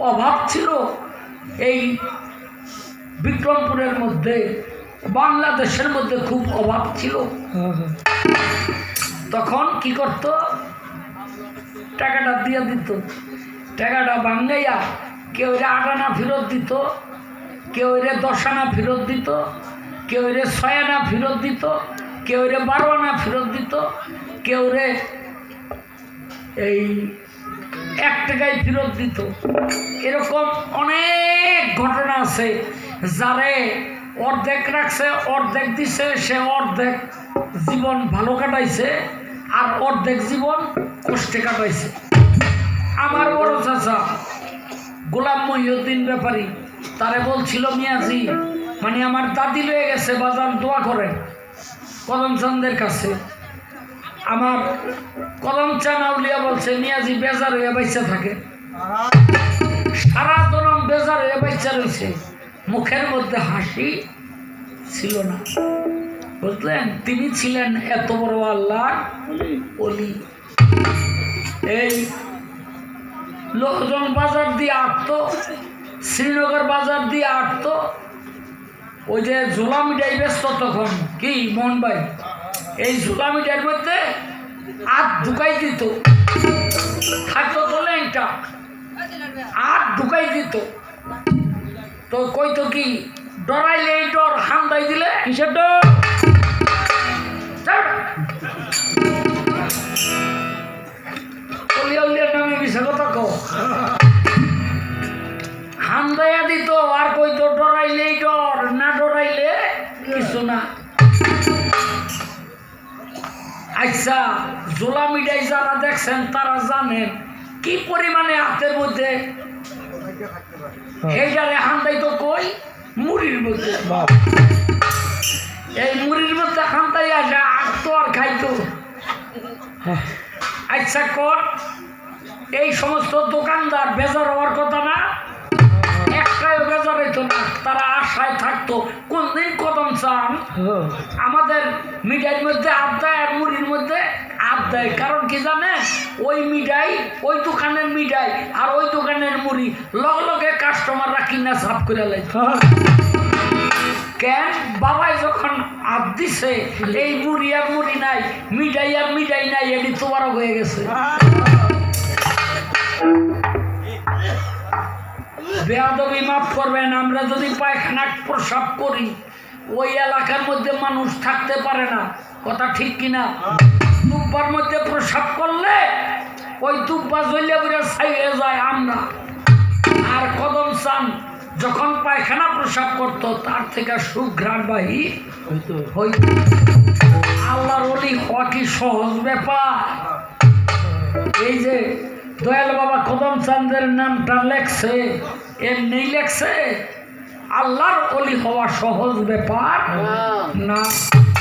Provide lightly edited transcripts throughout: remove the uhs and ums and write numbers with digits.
অভাব ছিল এই বিক্রমপুরের মধ্যে, বাংলাদেশের মধ্যে খুব অভাব ছিল। তখন কি করত, টাকাটা দিয়ে দিত, টাকাটা ভাঙ্গাইয়া কেউ 8 আনা ফেরত দিত, কেউ 10 আনা ফেরত দিত, কেউ 6 আনা ফেরত দিত, কেউ 12 আনা ফেরত দিত, কেউ এই 1 টাকায় ফেরত দিত। এরকম অনেক ঘটনা আছে। যারে অর্ধেক রাখছে, অর্ধেক দিছে, সে অর্ধেক জীবন ভালো কাটাইছে আর অর্ধেক জীবন কষ্টে কাটাইছে। আমার বড় চাচা গোলাম মহিউদ্দিন ব্যাপারী, তারে বলছিল মিয়াজি, মানে আমার দাদি লয়ে গেছে বাজার, দোয়া করেন কদমচাঁদের কাছে। আমার কদমচাঁদ আউলিয়া বলছে মিয়াজি বেজার হয়ে বাইচা থাকে, সারা জনম বেজার হয়ে বাইচা রয়েছে, মুখের মধ্যে হাসি ছিল না। বুঝলেন, তিনি ছিলেন এত বড় আল্লাহর ওলি। এই লোকজন বাজার দিয়ে আটতো, শ্রীনগর বাজার দিয়ে আটতো। ওই যে ঝোলা মিঠাই ব্যস্ত তখন, কি মোহন ভাই, এই ঝোলা মিঠাইয়ের মধ্যে আট ঢুকাই দিত, থাকতো তো ল্যাংটা, আট ঢুকাই দিত। তো কইতো কি, ডরাইলে এই ডর, হান্দাই দিলে কিসের ডর, নামে মিশা কথা কো, হান্দাইয়া দিত আর কইতো ডরাইলেই ডর, না ডরাইলে কিছু না। আচ্ছা, ঝোলা মিঠাই যারা দেখছেন তারা জানেন কি পরিমাণে হাতের মধ্যে এইটারে হান্দাই তো কই, মুড়ির মধ্যে। এই মুড়ির মধ্যে হান্দাই আসে আটতো আর খাইতো। আচ্ছা কর, এই সমস্ত দোকানদার বেজার হওয়ার কথা না, একটাও বেজার হইতো না, তারা আশায় থাকতো কোন দিন কদমচাঁদ আমাদের মিঠাইয়ের মধ্যে আপ দেয় আর মুড়ির মধ্যে আপ দেয়। কারণ কি জানে, ওই মিঠাই, ওই দোকানের মিঠাই আর ওই দোকানের মুড়ি লগে লগে কাস্টমাররা কিনা সাফ করে লাইত। কেন, বাবাই যখন আপ দিছে, এই মুড়ি আর মুড়ি নাই, মিঠাই আর মিঠাই নাই, এটি তোমারও হয়ে গেছে। বেয়াদবি মাফ করবেন, আমরা যদি পায়খানা প্রসাব করি, ওই এলাকার মধ্যে মানুষ থাকতে পারে না, কথা ঠিক কিনা? দুব্বার মধ্যে প্রসাব করলে ওই দুব্বা জ্বলিয়া বুড়ে ছাইয়ে যায় আমরা। আর কদমচাঁদ যখন পায়খানা প্রসাব করত, তার থেকে সুঘ্রাণবাহী হইত। আল্লাহর ওলি হওয়া কি সহজ ব্যাপার? এই যে দয়াল বাবা কদমচাঁদের নামটা লেখছে, এমনি লেখছে, আল্লাহর ওলি হওয়া সহজ ব্যাপার না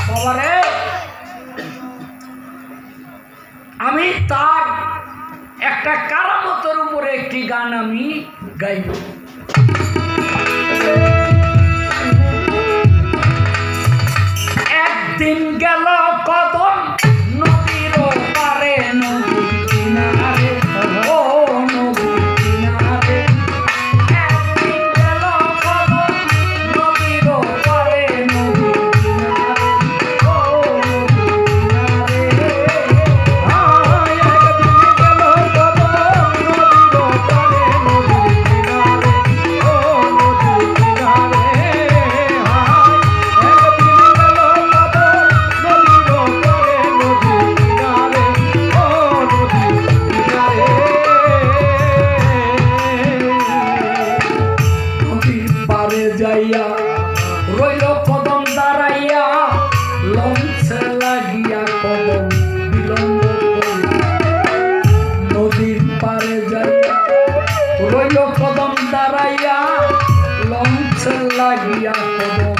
বাবারে। আমি তার একটা কারামতের উপরে একটি গান আমি গাইব। একদিন গেল কদম নদীর পারে, নদীর কিনারে, ও নদীর কিনারে। একদিন গেল কদম নদীর পারে, নদীর কিনারে, ও নদীর কিনারে। একদিন গেল কদম নদীর পারে, নদীর কিনারে, ও নদীর কিনারে। যাইয়া রইল কদম দাঁড়াইয়া, লঞ্চে লাগিয়া কদম বিলম্ব করিয়া। নদীর পারে যাইয়া রইল কদম দাঁড়াইয়া, লঞ্চে লাগিয়া কদম